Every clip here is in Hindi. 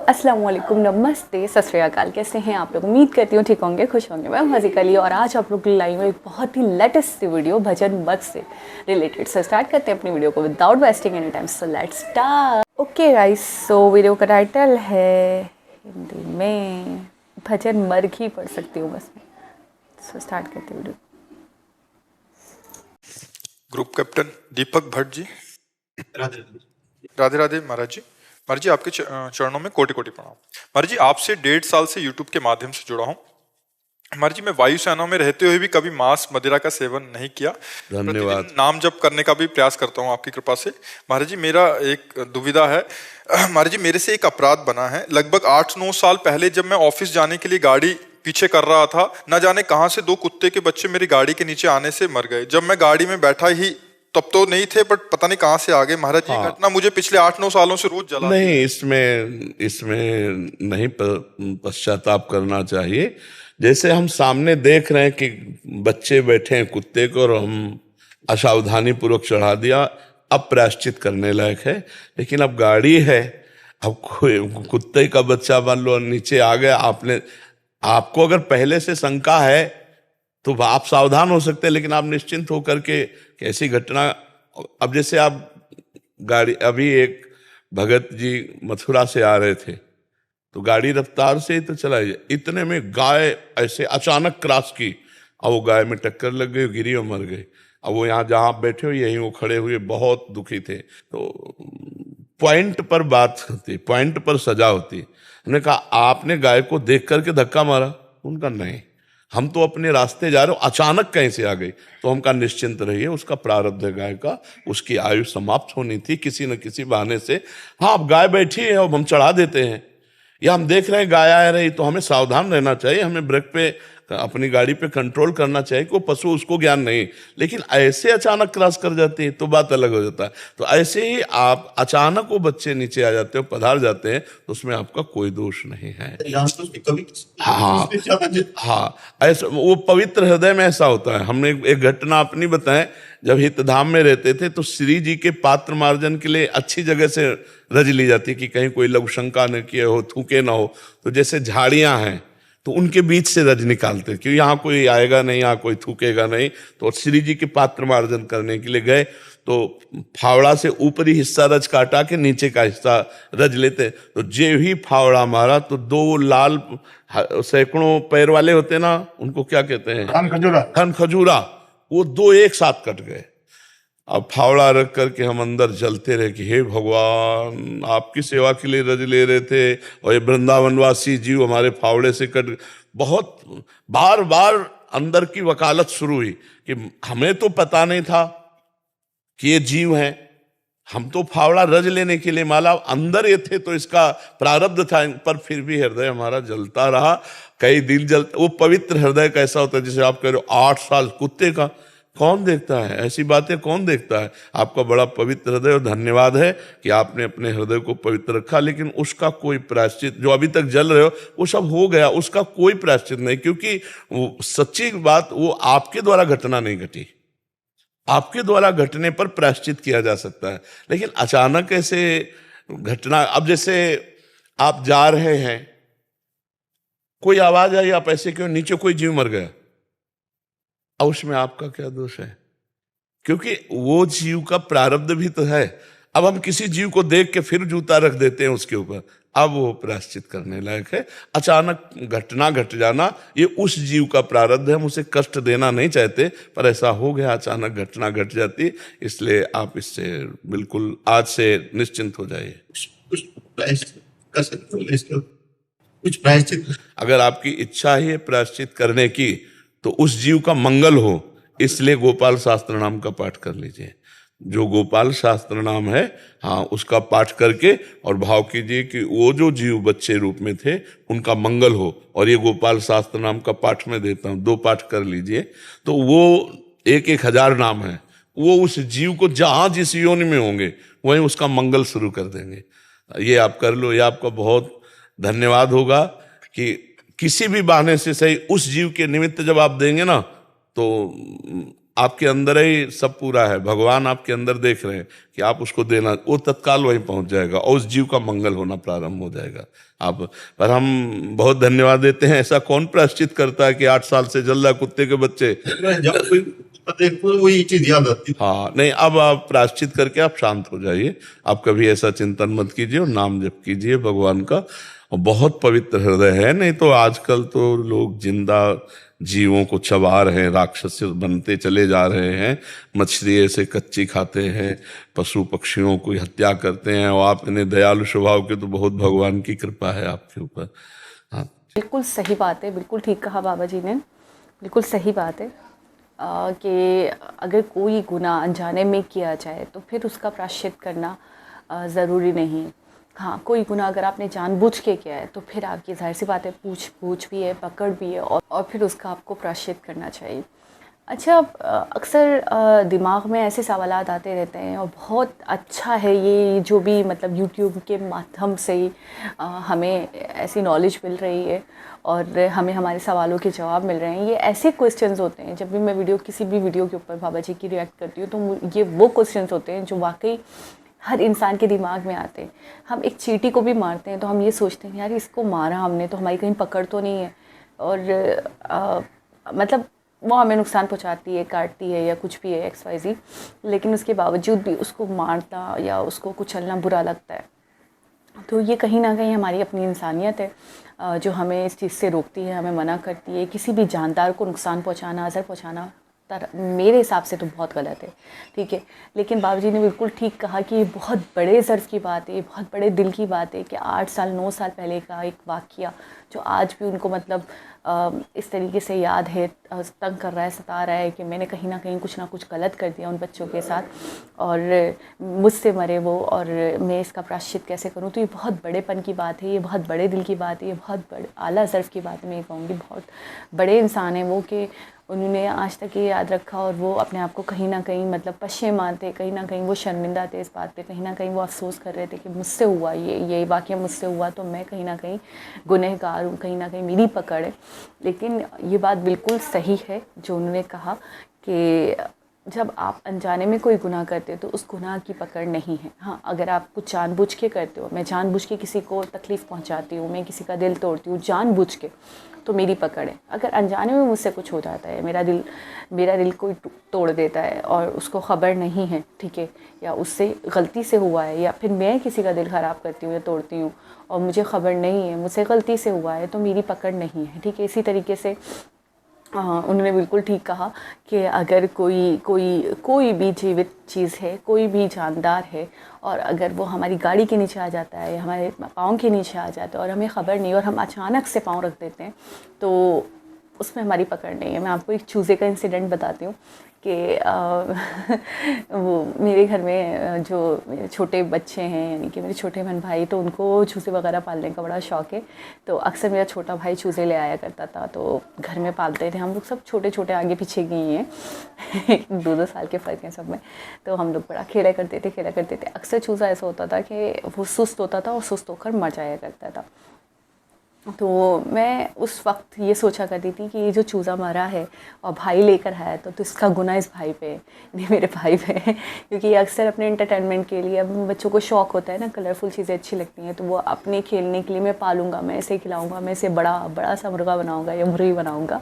अस्सलाम वालेकुम, नमस्ते, सत श्री अकाल। कैसे हैं आप लोग? उम्मीद करती हूँ ठीक होंगे, खुश होंगे। मैं हज़िक अली और आज आप लोग लाइव में एक बहुत ही लेटेस्ट सी वीडियो भजन मत से रिलेटेड। सो स्टार्ट करते हैं अपनी वीडियो को without wasting any time. So let's start. Okay guys, so video का टाइटल है हिंदी में भजन मर्ग ही पढ़ सकती हूँ बस मैं। सो स्टार्ट करते हैं वीडियो। ग्रुप कैप्टन दीपक भट्ट जी, राधे राधे राधे महाराज जी। महाराज जी, आपके चरणों में कोटि कोटि प्रणाम। महाराज जी, आपसे 1.5 साल से यूट्यूब के माध्यम से जुड़ा हूँ। महाराज जी, मैं वायुसेना में रहते हुए भी कभी मांस मदिरा का सेवन नहीं किया। धन्यवाद। प्रतिदिन नाम जप करने का भी प्रयास करता हूँ आपकी कृपा से। महाराज जी, मेरा एक दुविधा है। महाराज जी, मेरे से एक अपराध बना है। लगभग 8-9 साल पहले जब मैं ऑफिस जाने के लिए गाड़ी पीछे कर रहा था, न जाने कहां से 2 कुत्ते के बच्चे मेरी गाड़ी के नीचे आने से मर गए। जब मैं गाड़ी में बैठा ही तब तो नहीं थे, बट पता नहीं कहां से आ गए। महाराज जी, हाँ। घटना मुझे पिछले 8-9 सालों से रोज जला। नहीं, इसमें नहीं पश्चाताप करना चाहिए। जैसे हम सामने देख रहे हैं कि बच्चे बैठे हैं कुत्ते को और हम असावधानी पूर्वक चढ़ा दिया, अब प्रायश्चित करने लायक है। लेकिन अब गाड़ी है, अब कोई कुत्ते का बच्चा मान लो नीचे आ गया, आपको अगर पहले से शंका है तो आप सावधान हो सकते हैं, लेकिन आप निश्चिंत होकर के कैसी घटना। अब जैसे आप गाड़ी, अभी एक भगत जी मथुरा से आ रहे थे तो गाड़ी रफ्तार से ही तो चला गया, इतने में गाय ऐसे अचानक क्रॉस की और वो गाय में टक्कर लग गई, गिरी और मर गई। अब वो यहाँ जहाँ आप बैठे हो यहीं वो खड़े हुए बहुत दुखी थे। तो पॉइंट पर बात होती, पॉइंट पर सजा होती। उन्होंने कहा आपने गाय को देख करके धक्का मारा? उनका नहीं, हम तो अपने रास्ते जा रहे हो, अचानक कहीं से आ गई। तो हम कहा निश्चिंत रहिए, उसका प्रारब्ध है गाय का, उसकी आयु समाप्त होनी थी किसी न किसी बहाने से। हाँ, अब गाय बैठी है और हम चढ़ा देते हैं, या हम देख रहे हैं गाय आ रही तो हमें सावधान रहना चाहिए, हमें ब्रेक पे अपनी गाड़ी पे कंट्रोल करना चाहिए। कोई पशु उसको ज्ञान नहीं, लेकिन ऐसे अचानक क्रॉस कर जाती है तो बात अलग हो जाता है। तो ऐसे ही आप अचानक वो बच्चे नीचे आ जाते हो, पधार जाते हैं, तो उसमें आपका कोई दोष नहीं है। हाँ हाँ, ऐसा वो पवित्र हृदय में ऐसा होता है। हमने एक घटना अपनी बताएं, जब हितधाम में रहते थे तो श्री जी के पात्र मार्जन के लिए अच्छी जगह से रज ली जाती कि कहीं कोई लघु शंका न किए हो, थूके ना हो। तो जैसे झाड़ियां हैं तो उनके बीच से रज निकालते कि यहाँ कोई आएगा नहीं, यहाँ कोई थूकेगा नहीं। तो श्री जी के पात्र मार्जन करने के लिए गए तो फावड़ा से ऊपरी हिस्सा रज काटा के नीचे का हिस्सा रज लेते। तो जे ही फावड़ा मारा तो 2 लाल सैकड़ों पैर वाले होते ना, उनको क्या कहते हैं, खन खजूरा, वो 2 एक साथ कट गए। अब फावड़ा रख करके हम अंदर जलते रहे कि हे भगवान, आपकी सेवा के लिए रज ले रहे थे और ये वृंदावनवासी जीव हमारे फावड़े से कट। बहुत बार बार अंदर की वकालत शुरू हुई कि हमें तो पता नहीं था कि ये जीव हैं, हम तो फावड़ा रज लेने के लिए माला अंदर ये थे तो इसका प्रारब्ध था, पर फिर भी हृदय हमारा जलता रहा। कई दिल जलता। वो पवित्र हृदय कैसा होता है, जैसे आप कह रहे हो 8 साल कुत्ते का कौन देखता है, ऐसी बातें कौन देखता है। आपका बड़ा पवित्र हृदय और धन्यवाद है कि आपने अपने हृदय को पवित्र रखा, लेकिन उसका कोई प्रायश्चित, जो अभी तक जल रहे हो वो सब हो गया, उसका कोई प्रायश्चित नहीं। क्योंकि वो सच्ची बात, वो आपके द्वारा घटना नहीं घटी, आपके द्वारा घटने पर प्रायश्चित किया जा सकता है, लेकिन अचानक ऐसे घटना। अब जैसे आप जा रहे हैं, कोई आवाज आई, आप ऐसे क्यों, नीचे कोई जीव मर गया, अब उसमें आपका क्या दोष है? क्योंकि वो जीव का प्रारब्ध भी तो है। अब हम किसी जीव को देख के फिर जूता रख देते हैं उसके ऊपर, अब वो प्रायश्चित करने लायक है। अचानक घटना घट जाना ये उस जीव का प्रारब्ध है, हम उसे कष्ट देना नहीं चाहते, पर ऐसा हो गया, अचानक घटना घट जाती। इसलिए आप इससे बिल्कुल आज से निश्चिंत हो जाइए। कुछ प्रायश्चित अगर आपकी इच्छा है प्रायश्चित करने की तो उस जीव का मंगल हो, इसलिए गोपाल शास्त्र नाम का पाठ कर लीजिए। जो गोपाल शास्त्र नाम है, हाँ, उसका पाठ करके और भाव कीजिए कि वो जो जीव बच्चे रूप में थे उनका मंगल हो। और ये गोपाल शास्त्र नाम का पाठ मैं देता हूँ, 2 पाठ कर लीजिए। तो वो 1,000 नाम है, वो उस जीव को जहाँ जिस योनि में होंगे वहीं उसका मंगल शुरू कर देंगे। ये आप कर लो, ये आपका बहुत धन्यवाद होगा कि किसी भी बहाने से सही उस जीव के निमित्त जब आप देंगे ना, तो आपके अंदर ही सब पूरा है, भगवान आपके अंदर देख रहे हैं कि आप उसको देना, वो तत्काल वहीं पहुंच जाएगा और उस जीव का मंगल होना प्रारंभ हो जाएगा। आप पर हम बहुत धन्यवाद देते हैं। ऐसा कौन प्रायश्चित करता है कि 8 साल से जल रहा कुत्ते के बच्चे, जब कोई देखो वही चीज याद आती है। हाँ नहीं, अब आप प्रायश्चित करके आप शांत हो जाइए। आप कभी ऐसा चिंतन मत कीजिए और नाम जप कीजिए भगवान का। और बहुत पवित्र हृदय है, नहीं तो आजकल तो लोग जिंदा जीवों को चबा रहे हैं, राक्षस बनते चले जा रहे हैं, मछली ऐसे कच्ची खाते हैं, पशु पक्षियों को हत्या करते हैं। और आप इतने दयालु स्वभाव के, तो बहुत भगवान की कृपा है आपके ऊपर। हाँ बिल्कुल सही बात है, बिल्कुल ठीक कहा बाबा जी ने, बिल्कुल सही बात है कि अगर कोई गुनाह अनजाने में किया जाए तो फिर उसका प्रायश्चित करना ज़रूरी नहीं है। हाँ, कोई गुनाह अगर आपने जानबूझ के किया है तो फिर आपकी जाहिर सी बात है पूछ भी है, पकड़ भी है, और फिर उसका आपको प्रायश्चित करना चाहिए। अच्छा, अक्सर दिमाग में ऐसे सवालात आते रहते हैं, और बहुत अच्छा है ये जो भी मतलब यूट्यूब के माध्यम से हमें ऐसी नॉलेज मिल रही है और हमें हमारे सवालों के जवाब मिल रहे हैं। ये ऐसे क्वेश्चंस होते हैं, जब भी मैं किसी भी वीडियो के ऊपर बाबा जी की रिएक्ट करती हूँ तो ये वो क्वेश्चंस होते हैं जो वाकई हर इंसान के दिमाग में आते हैं। हम एक चींटी को भी मारते हैं तो हम ये सोचते हैं यार इसको मारा हमने तो हमारी कहीं पकड़ तो नहीं है, और मतलब वो हमें नुकसान पहुंचाती है, काटती है या कुछ भी है XYZ, लेकिन उसके बावजूद भी उसको मारना या उसको कुचलना बुरा लगता है। तो ये कहीं ना कहीं हमारी अपनी इंसानियत है जो हमें इस चीज़ से रोकती है, हमें मना करती है। किसी भी जानदार को नुकसान पहुंचाना, असर पहुंचाना मेरे हिसाब से तो बहुत गलत है, ठीक है। लेकिन बाबा जी ने बिल्कुल ठीक कहा कि ये बहुत बड़े ज़र्फ़ की बात है, ये बहुत बड़े दिल की बात है कि 8 साल 9 साल पहले का एक वाक़या जो आज भी उनको मतलब इस तरीके से याद है, तंग कर रहा है, सता रहा है कि मैंने कहीं ना कुछ गलत कर दिया उन बच्चों के साथ और मुझसे मरे वो, और मैं इसका प्रायश्चित कैसे करूं। तो ये बहुत बड़ेपन की बात है, ये बहुत बड़े दिल की बात है, ये बहुत बड़े आला ज़र्फ़ की बात है। मैं ये कहूँगी बहुत बड़े इंसान हैं वो कि उन्होंने आज तक ये याद रखा, और वो अपने आप को कहीं ना कहीं मतलब पश्चिमाते थे, कहीं ना कहीं वो शर्मिंदा थे इस बात पे, कहीं ना कहीं वो अफसोस कर रहे थे कि मुझसे हुआ ये वाक़या मुझसे हुआ तो मैं कहीं ना कहीं गुनहगार हूँ, कहीं ना कहीं मेरी पकड़ है। लेकिन ये बात बिल्कुल सही है जो उन्होंने कहा कि जब आप अनजाने में कोई गुनाह करते हो तो उस गुनाह की पकड़ नहीं है। हाँ, अगर आप कुछ जानबूझ के करते हो, मैं जानबूझ के किसी को तकलीफ़ पहुंचाती हूँ, मैं किसी का दिल तोड़ती हूँ जानबूझ के, तो मेरी पकड़ है। अगर अनजाने में मुझसे कुछ हो जाता है, मेरा दिल कोई तोड़ देता है और उसको ख़बर नहीं है, ठीक है, या उससे गलती से हुआ है, या फिर मैं किसी का दिल ख़राब करती हूँ या तोड़ती हूँ और मुझे ख़बर नहीं है, मुझसे गलती से हुआ है, तो मेरी पकड़ नहीं है, ठीक है। इसी तरीके से उन्होंने बिल्कुल ठीक कहा कि अगर कोई भी जीवित चीज़ है, कोई भी जानदार है, और अगर वो हमारी गाड़ी के नीचे आ जाता है, हमारे पाँव के नीचे आ जाता है और हमें ख़बर नहीं, और हम अचानक से पाँव रख देते हैं, तो उसमें हमारी पकड़ नहीं है। मैं आपको एक चूज़े का इंसिडेंट बताती हूँ कि वो मेरे घर में जो मेरे छोटे बच्चे हैं, यानी कि मेरे छोटे बहन भाई, तो उनको चूज़े वगैरह पालने का बड़ा शौक़ है। तो अक्सर मेरा छोटा भाई चूज़े ले आया करता था, तो घर में पालते थे हम लोग, सब छोटे छोटे आगे पीछे गए हैं 2-2 साल के फ़र्क हैं सब में। तो हम लोग बड़ा खेला करते थे। अक्सर चूज़ा ऐसा होता था कि वो सुस्त होता था और सुस्त होकर मर जाया करता था। तो मैं उस वक्त ये सोचा करती थी कि ये जो चूज़ा मरा है और भाई लेकर आया तो इसका गुनाह इस भाई पे है, नहीं मेरे भाई पे है। क्योंकि अक्सर अपने एंटरटेनमेंट के लिए, अब बच्चों को शौक़ होता है ना, कलरफुल चीज़ें अच्छी लगती हैं, तो वो अपने खेलने के लिए मैं पालूंगा, मैं इसे खिलाऊंगा, मैं इसे बड़ा सा मुर्गा बनाऊंगा या मुर्गी बनाऊंगा।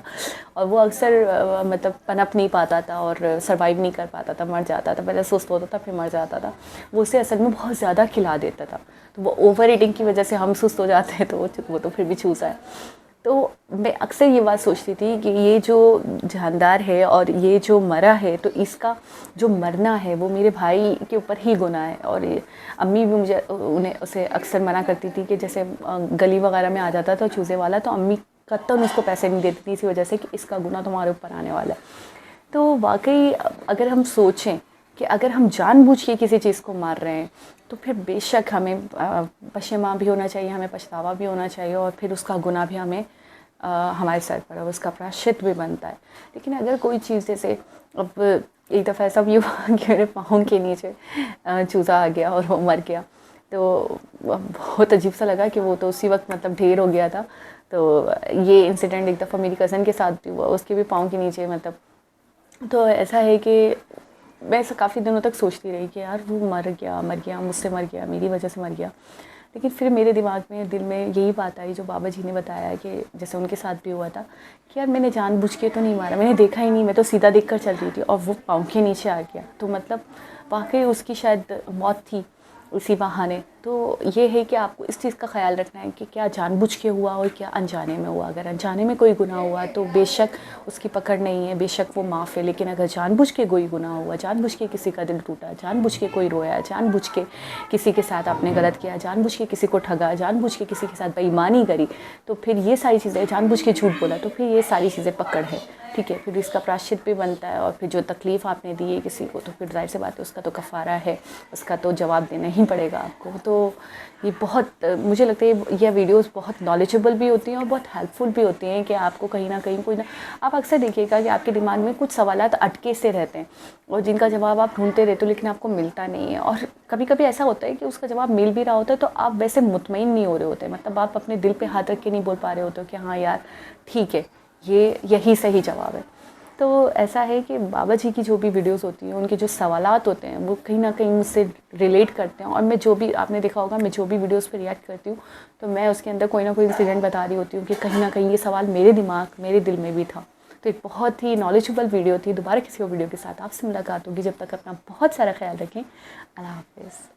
और वो अक्सर मतलब पनप नहीं पाता था और सर्वाइव नहीं कर पाता था, मर जाता था। पहले सुस्त होता था, फिर मर जाता था। वो उसे असल में बहुत ज़्यादा खिला देता था, तो वो ओवर ईटिंग की वजह से हम सुस्त हो जाते हैं, तो वो तो फिर भी चूज़ा है। तो मैं अक्सर ये बात सोचती थी कि ये जो जानदार है और ये जो मरा है, तो इसका जो मरना है वो मेरे भाई के ऊपर ही गुनाह है। और अम्मी भी उसे अक्सर मना करती थी कि जैसे गली वगैरह में आ जाता था चूज़े वाला, तो अम्मी कतई उसको पैसे नहीं देती थी इसी वजह से कि इसका गुनाह तुम्हारे ऊपर आने वाला है। तो वाकई अगर हम सोचें कि अगर हम जानबूझ के किसी चीज़ को मार रहे हैं तो फिर बेशक हमें पश्चिमा भी होना चाहिए, हमें पछतावा भी होना चाहिए, और फिर उसका गुनाह भी हमें हमारे सर पर, उसका प्रायश्चित भी बनता है। लेकिन अगर कोई चीज़, जैसे अब एक दफ़ा ऐसा भी हुआ कि मेरे पाँव के नीचे चूज़ा आ गया और वो मर गया, तो बहुत अजीब सा लगा कि वो तो उसी वक्त मतलब ढेर हो गया था। तो ये इंसिडेंट एक दफ़ा मेरी कज़न के साथ भी हुआ, उसके भी पाँव के नीचे मतलब तो ऐसा है कि मैं ऐसा काफ़ी दिनों तक सोचती रही कि यार वो मर गया, मुझसे मर गया, मेरी वजह से मर गया। लेकिन फिर मेरे दिमाग में, दिल में यही बात आई जो बाबा जी ने बताया कि जैसे उनके साथ भी हुआ था कि यार मैंने जानबूझ के तो नहीं मारा, मैंने देखा ही नहीं, मैं तो सीधा देख कर चल रही थी और वो पाँव के नीचे आ गया। तो मतलब वाकई उसकी शायद मौत थी उसी बहाने। तो ये है कि आपको इस चीज़ का ख्याल रखना है कि क्या जानबूझ के हुआ और क्या अनजाने में हुआ। अगर अनजाने में कोई गुनाह हुआ तो बेशक उसकी पकड़ नहीं है, बेशक वो माफ़ है। लेकिन अगर जानबूझ के कोई गुनाह हुआ, जानबूझ के किसी का दिल टूटा, जानबूझ के कोई रोया, जानबूझ के किसी के साथ आपने गलत किया, जानबूझ के किसी को ठगा, जानबूझ के किसी के साथ बेईमानी करी, तो फिर ये सारी चीज़ें, जानबूझ के झूठ बोला, तो फिर ये सारी चीज़ें पकड़ है। ठीक है, फिर इसका प्रायश्चित भी बनता है। और फिर जो तकलीफ़ आपने दी है किसी को, तो फिर ज़ाहिर सी बात है उसका तो कफ़ारा है, उसका तो जवाब देना ही पड़ेगा आपको। तो ये बहुत, मुझे लगता है ये वीडियोस बहुत नॉलेजेबल भी होती हैं और बहुत हेल्पफुल भी होती हैं कि आपको कहीं ना कहीं कोई ना, आप अक्सर देखिएगा कि आपके दिमाग में कुछ सवालात अटके से रहते हैं और जिनका जवाब आप ढूंढते रहते हो लेकिन आपको मिलता नहीं है। और कभी कभी ऐसा होता है कि उसका जवाब मिल भी रहा होता है तो आप वैसे मुतमईन नहीं हो रहे होते, मतलब आप अपने दिल पे हाथ रख के नहीं बोल पा रहे होते हो कि हाँ यार ठीक है, ये यही सही जवाब है। तो ऐसा है कि बाबा जी की जो भी वीडियोस होती हैं, उनके जो सवालात होते हैं वो कहीं ना कहीं मुझसे रिलेट करते हैं। और मैं जो भी, आपने देखा होगा, मैं जो भी वीडियोस पे रिएक्ट करती हूँ तो मैं उसके अंदर कोई ना कोई इंसिडेंट बता रही होती हूँ कि कहीं ना कहीं ये सवाल मेरे दिमाग, मेरे दिल में भी था। तो एक बहुत ही नॉलेजेबल वीडियो थी। दोबारा किसी और वीडियो के साथ आपसे मुलाकात होगी। जब तक अपना बहुत सारा ख्याल रखें। अल्लाह हाफ़िज़।